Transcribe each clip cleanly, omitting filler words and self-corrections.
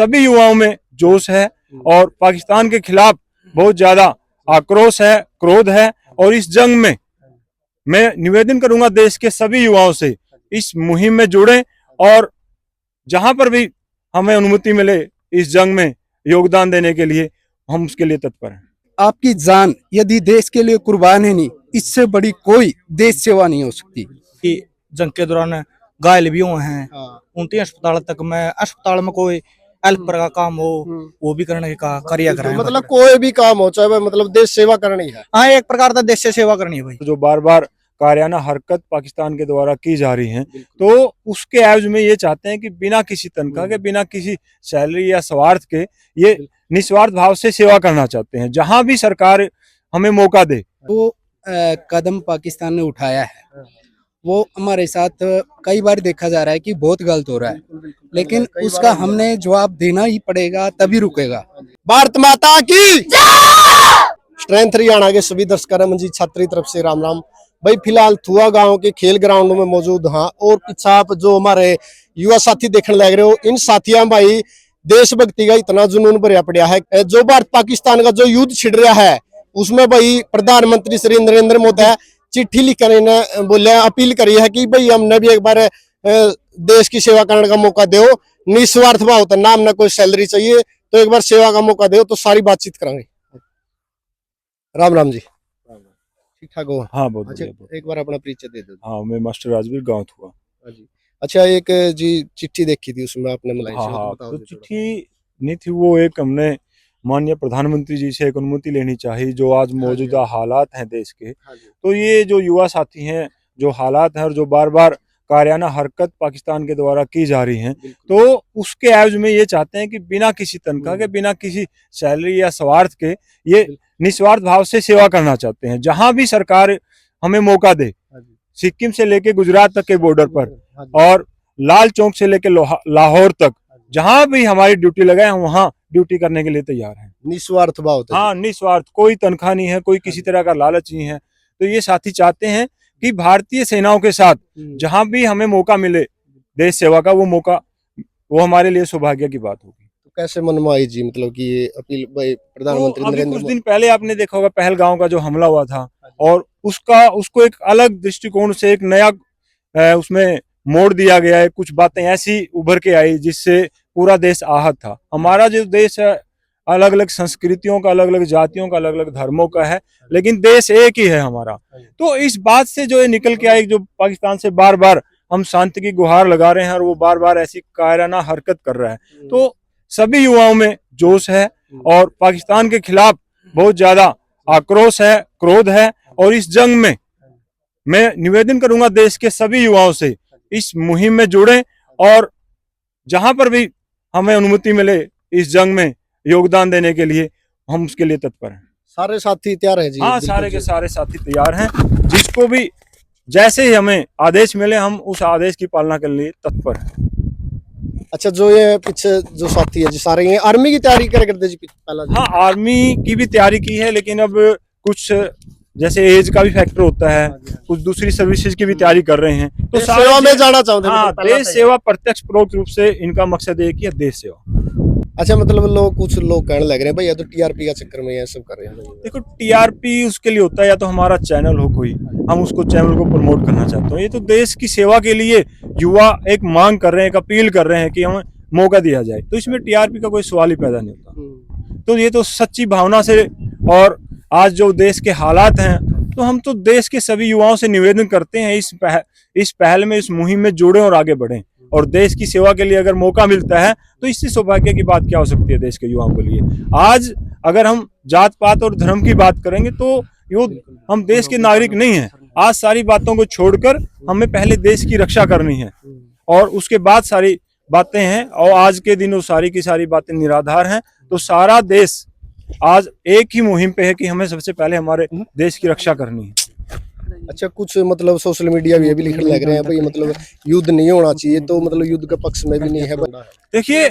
सभी युवाओं में जोश है और पाकिस्तान के खिलाफ बहुत ज्यादा आक्रोश है, क्रोध है। और इस जंग में मैं निवेदन करूंगा देश के सभी युवाओं से इस मुहिम में जुड़े और जहां पर भी हमें अनुमति मिले इस जंग में योगदान देने के लिए हम उसके लिए तत्पर हैं। आपकी जान यदि देश के लिए कुर्बान है नहीं, इससे बड़ी कोई देश सेवा नहीं हो सकती। कि जंग के दौरान घायल भी हुए हैं, उनके अस्पताल में कोई हेल्प का काम हो वो भी करने का कार्य कराएं। मतलब कोई भी काम हो, चाहे मतलब देश सेवा करनी है। हाँ, एक प्रकार का देश से सेवा करनी है भाई। जो बार बार कायराना हरकत पाकिस्तान के द्वारा की जा रही है, तो उसके एवज में ये चाहते हैं कि बिना किसी तनख्वाह के, बिना किसी सैलरी या स्वार्थ के, ये निस्वार्थ भाव से सेवा करना चाहते हैं। जहां भी सरकार हमें मौका दे, वो कदम पाकिस्तान ने उठाया है, वो हमारे साथ कई बार देखा जा रहा है कि बहुत गलत हो रहा है, लेकिन उसका हमने जवाब देना ही पड़ेगा, तभी रुकेगा। भारत माता की स्ट्रेंथ हरियाणा के सभी दर्शकों मंजीत छात्री तरफ से राम राम। भाई फिलहाल थुआ गांव के खेल ग्राउंड में मौजूद हाँ, और पीछे आप जो हमारे युवा साथी देखने लग रहे हो, इन साथियों भाई देशभक्ति का इतना जुनून भरिया पड़ा है। जो भारत पाकिस्तान का जो युद्ध छिड़ रहा है, उसमें भाई प्रधानमंत्री श्री नरेंद्र मोदी चिट्ठी लिखकर इन्हें बोले, अपील करी है कि भाई हमने भी एक बार देश की सेवा करने का मौका दो, निस्वार्थ भाव तो नाम ना कोई सैलरी चाहिए, तो एक बार सेवा का मौका दो, तो सारी बातचीत करेंगे। राम राम जी, ठीक ठाक हो? हाँ बहुत अच्छा, बढ़िया। एक बार अपना परिचय दे दो। हाँ, मैं मास्टर राजवीर गाँव हुआ। अच्छा, एक जी चिट्ठी देखी थी, उसमें आपने मलाई हाँ से, हाँ, बताओ तो जी थोड़ा। चिट्ठी नहीं थी वो, एक हमने माननीय प्रधानमंत्री जी से एक अनुमति लेनी चाहिए। जो आज मौजूदा हालात हैं देश के, तो ये जो युवा साथी हैं, जो हालात हैं और जो बार बार कायराना हरकत पाकिस्तान के द्वारा की जा रही हैं, तो उसके एवज में ये चाहते हैं कि बिना किसी तनख्वाह के, बिना किसी सैलरी या स्वार्थ के, ये निस्वार्थ भाव से सेवा करना चाहते हैं। जहां भी सरकार हमें मौका दे, सिक्किम से लेके गुजरात तक के बॉर्डर पर और लाल चौक से लेके लाहौर तक, जहां भी हमारी ड्यूटी लगे हम वहां ड्यूटी करने के लिए तैयार हैं। निस्वार्थ भाव। हाँ, निस्वार्थ, कोई तनख्वाह नहीं है, कोई किसी तरह का लालच नहीं है। तो ये साथी चाहते हैं कि भारतीय सेनाओं के साथ जहां भी हमें मौका मिले देश सेवा का, वो मौका, वो हमारे लिए सौभाग्य की बात होगी। तो कैसे मन में आई जी, मतलब कि ये अपील भाई प्रधानमंत्री तो अभी नरेंद्र कुछ मोदी। दिन पहले आपने देखा होगा पहलगांव का जो हमला हुआ था, और उसको एक अलग दृष्टिकोण से एक नया उसमें मोड़ दिया गया है। कुछ बातें ऐसी उभर के आई जिससे पूरा देश आहत था। हमारा जो देश है अलग अलग संस्कृतियों का, अलग अलग जातियों का, अलग अलग धर्मों का है, लेकिन देश एक ही है हमारा। तो इस बात से जो ये निकल के आई, जो पाकिस्तान से बार बार हम शांति की गुहार लगा रहे हैं और वो बार बार ऐसी कायराना हरकत कर रहा है, तो सभी युवाओं में जोश है और पाकिस्तान के खिलाफ बहुत ज्यादा आक्रोश है, क्रोध है। और इस जंग में मैं निवेदन करूंगा देश के सभी युवाओं से इस मुहिम में जुड़े और जहां पर भी हमें अनुमति मिले इस जंग में योगदान देने के लिए हम उसके लिए तत्पर हैं। सारे साथी तैयार है जी? हाँ, सारे के सारे साथी तैयार हैं। जिसको भी जैसे ही हमें आदेश मिले हम उस आदेश की पालना करने के लिए तत्पर हैं। अच्छा, जो ये पीछे जो साथी है जी, सारे ये आर्मी की तैयारी करते जी पहला? हाँ, आर्मी की भी तैयारी की है, लेकिन अब कुछ जैसे एज का भी फैक्टर होता है, कुछ दूसरी सर्विसेज की भी तैयारी कर रहे हैं। तो सेवा में जाना चाहते हैं? हाँ, देश सेवा प्रत्यक्ष परोक्ष रूप से इनका मकसद एक ही है, देश सेवा। अच्छा, मतलब कुछ लोग कहने लग रहे हैं भाई ये तो टीआरपी का चक्कर में ये सब कर रहे हैं। देखो, टीआरपी उसके लिए होता है या तो हमारा चैनल हो कोई, हम उसको चैनल को प्रमोट करना चाहते हैं। ये तो देश की सेवा के लिए युवा एक मांग कर रहे हैं, एक अपील कर रहे हैं कि हमें मौका दिया जाए, तो इसमें टीआरपी का कोई सवाल ही पैदा नहीं होता। तो ये तो सच्ची भावना से, और आज जो देश के हालात हैं, तो हम तो देश के सभी युवाओं से निवेदन करते हैं इस पहल में, इस मुहिम में जुड़ें और आगे बढ़ें। और देश की सेवा के लिए अगर मौका मिलता है तो इससे सौभाग्य की बात क्या हो सकती है देश के युवाओं के लिए। आज अगर हम जात पात और धर्म की बात करेंगे तो हम देश के नागरिक नहीं हैं। आज सारी बातों को छोड़कर हमें पहले देश की रक्षा करनी है और उसके बाद सारी बातें हैं। और आज के दिन वो सारी की सारी बातें निराधार हैं। तो सारा देश आज एक ही मुहिम पे है कि हमें सबसे पहले हमारे देश की रक्षा करनी है। अच्छा, कुछ मतलब सोशल मीडिया भी ये भी लिखने लग रहे हैं भाई मतलब युद्ध नहीं होना चाहिए, तो मतलब युद्ध के पक्ष में भी नहीं है बंदा। देखिए,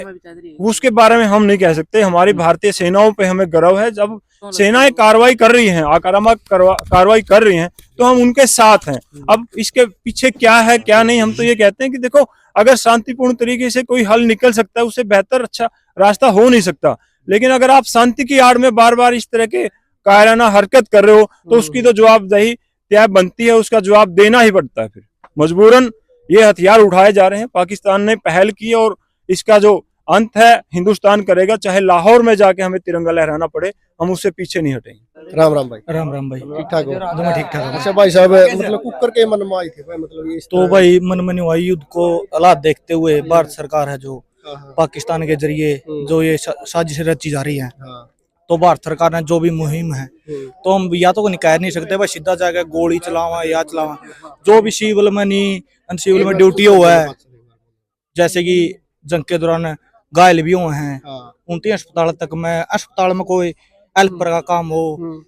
उसके बारे में हम नहीं कह सकते। हमारी भारतीय सेनाओं पे हमें गर्व है। जब सेनाएं कार्रवाई कर रही हैं, आक्रामक कार्रवाई कर रही हैं, तो हम उनके साथ हैं। अब इसके पीछे क्या है क्या नहीं, हम तो ये कहते हैं कि देखो, अगर शांतिपूर्ण तरीके से कोई हल निकल सकता है, उससे बेहतर अच्छा रास्ता हो नहीं सकता। लेकिन अगर आप शांति की आड़ में बार बार इस तरह के कायराना हरकत कर रहे हो, तो उसकी तो जवाबदेही तय बनती है, उसका जवाब देना ही पड़ता है। फिर मजबूरन ये हथियार उठाए जा रहे हैं। पाकिस्तान ने पहल की और इसका जो अंत है हिंदुस्तान करेगा, चाहे लाहौर में जाके हमें तिरंगा लहराना पड़े, हम उससे पीछे नहीं हटेंगे। राम राम भाई। राम राम भाई। ठीक ठाक हो? एकदम ठीक ठाक। अच्छा भाई साहब, मतलब कुकर के मन में आई थी भाई, मतलब ये इस तो तरह- भाई मन में नहीं हुआ युद्ध को हालात देखते हुए भारत सरकार है जो हाँ, हाँ, पाकिस्तान के जरिए जो ये साजिश रची जा रही है, हाँ, तो भारत सरकार ने जो भी मुहिम है, तो हम या तो कह नहीं सकते भाई सीधा जाके गोली चलावा या चलावा। जो भी सिविल में नहीं अनसिविल में ड्यूटी हुआ है, जैसे कि जंग के दौरान घायल भी हुए हैं, हाँ, उनकी अस्पताल में कोई हेल्प का काम हो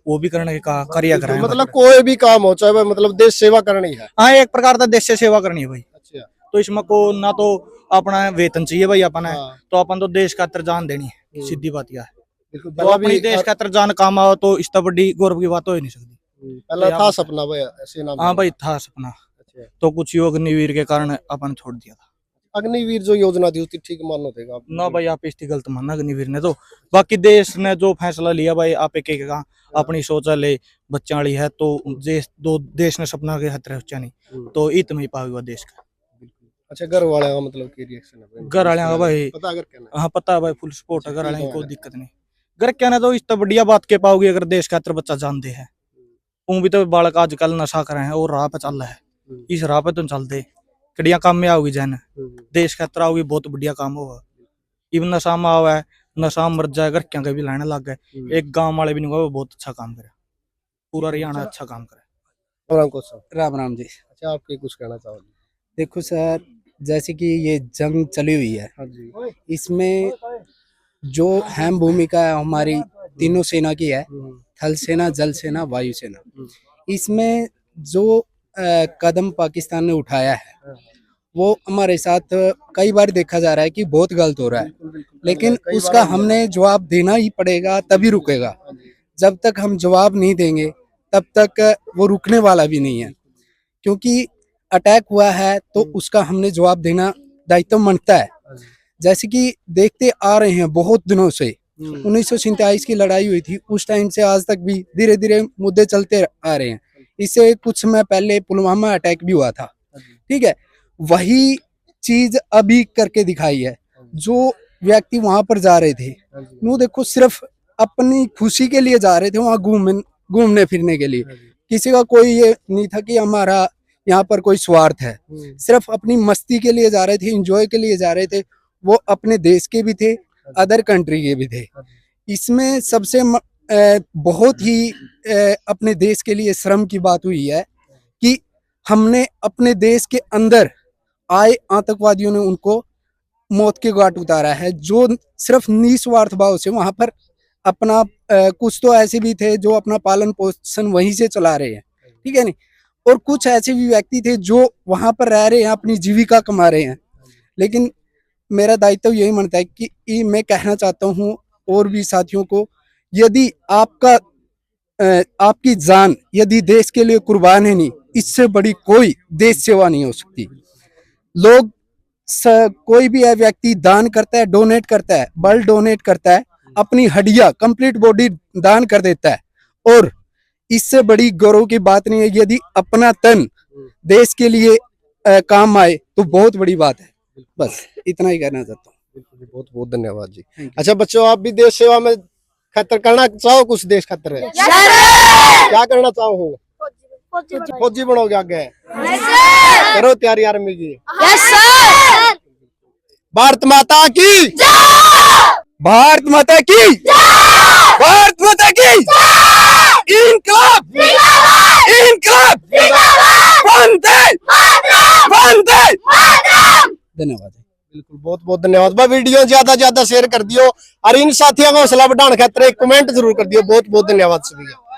वो भी करने का कार्य तो कराए। मतलब कोई भी काम हो, चाहे भाई मतलब देश सेवा करनी है। हाँ, एक प्रकार का देश से सेवा करनी है भाई। अच्छा, तो इसमें को ना तो अपना वेतन चाहिए भाई अपन है, हाँ, तो अपन तो देश खातर जान देनी है, सीधी बात यह है। बिल्कुल। तो अपनी देश खातर जान काम आओ तो इस तरह बड़ी गौरव की बात हो ही नहीं सकती। पहला था सपना भाई सेना में। हाँ भाई था सपना, अच्छा, तो कुछ योग अग्निवीर के कारण अपन छोड़ दिया था। अग्निवीर जो योजना थी उसकी ठीक मानो देगा आप? ना भाई, आप इसकी गलत मानना अग्निवीर ने तो। बाकी देश ने जो फैसला लिया भाई, आप एक एक का अपनी शौचालय बच्चा वाली है, तो देश ने सपना के खतरे सोचा नहीं, तो इत में ही पाया हुआ देश का। अच्छा, घर वाले का मतलब की रिएक्शन है भाई? घर वाले का भाई पता अगर कहना हाँ पता है भाई, फुल सपोर्ट है घर वाले की, कोई दिक्कत नहीं। घर क्या ना तो इस तो बढ़िया बात के पाओगे अगर देश का खातर बच्चा जान दे है। ऊँ भी तो बालक आजकल नशा कर रहे हैं और राह पे चल रहा है, इस राह पे तुम चल दे कड़िया काम में आओगी जैन देश का खतरा होगी, बहुत बढ़िया काम होगा। इवन नशा में आवा है, नशा मर जाए, घर क्या भी लाने लग गए, एक गांव वाले भी नहीं हुआ, बहुत अच्छा काम करे, पूरा हरियाणा अच्छा काम करे। राम को साहब। राम राम जी। अच्छा, आप क्या कुछ कहना चाहोगे? देखो सर, जैसे कि ये जंग चली हुई है, हाँ जी, इसमें जो अहम भूमिका है हमारी तीनों सेना की है, थल सेना, जल सेना, वायु सेना। इसमें जो कदम पाकिस्तान ने उठाया है वो हमारे साथ कई बार देखा जा रहा है कि बहुत गलत हो रहा है, लेकिन उसका हमने जवाब देना ही पड़ेगा, तभी रुकेगा। जब तक हम जवाब नहीं देंगे तब तक वो रुकने वाला भी नहीं है, क्योंकि अटैक हुआ है तो उसका हमने जवाब देना दायित्व बनता है। जैसे कि देखते आ रहे हैं बहुत दिनों से, 1947 की लड़ाई हुई थी, उस टाइम से आज तक भी धीरे धीरे मुद्दे चलते आ रहे हैं। इससे कुछ समय पहले पुलवामा अटैक भी हुआ था, ठीक है, वही चीज अभी करके दिखाई है। जो व्यक्ति वहां पर जा रहे थे वो देखो सिर्फ अपनी खुशी के लिए जा रहे थे, वहां घूमने फिरने के लिए, किसी का कोई ये नहीं था कि हमारा यहाँ पर कोई स्वार्थ है, सिर्फ अपनी मस्ती के लिए जा रहे थे, एंजॉय के लिए जा रहे थे। वो अपने देश के भी थे, अदर कंट्री के भी थे। इसमें सबसे बहुत ही अपने देश के लिए शर्म की बात हुई है कि हमने अपने देश के अंदर आए आतंकवादियों ने उनको मौत के घाट उतारा है, जो सिर्फ निस्वार्थ भाव से वहां पर अपना कुछ तो ऐसे भी थे जो अपना पालन पोषण वहीं से चला रहे हैं, ठीक है नहीं, और कुछ ऐसे भी व्यक्ति थे जो वहां पर रह रहे हैं, अपनी जीविका कमा रहे हैं। लेकिन मेरा दायित्व यही मानता है कि मैं कहना चाहता हूँ और भी साथियों को, यदि आपकी जान यदि देश के लिए कुर्बान है नहीं, इससे बड़ी कोई देश सेवा नहीं हो सकती। लोग कोई भी है व्यक्ति दान करता है, डोनेट करता है, ब्लड डोनेट करता है, अपनी हड्डियां कंप्लीट बॉडी दान कर देता है, और इससे बड़ी गौरव की बात नहीं है। यदि अपना तन देश के लिए काम आए तो बहुत बड़ी बात है। बस इतना ही कहना चाहता हूँ। बहुत बहुत धन्यवाद जी। अच्छा बच्चों, आप भी देश सेवा में खतर करना चाहो, कुछ देश खतर है क्या करना चाहो? फौजी बनोगे आगे? करो तैयारी आर्मी की। भारत माता की, भारत माता की, भारत माता की, इंकलाब, इंकलाब, वंदे वंदे। धन्यवाद। बिल्कुल, बहुत बहुत धन्यवाद। वीडियो ज्यादा शेयर कर दियो और इन साथियों को हौसला बढ़ाने खातिर एक कमेंट जरूर कर दियो। बहुत बहुत धन्यवाद सभी का।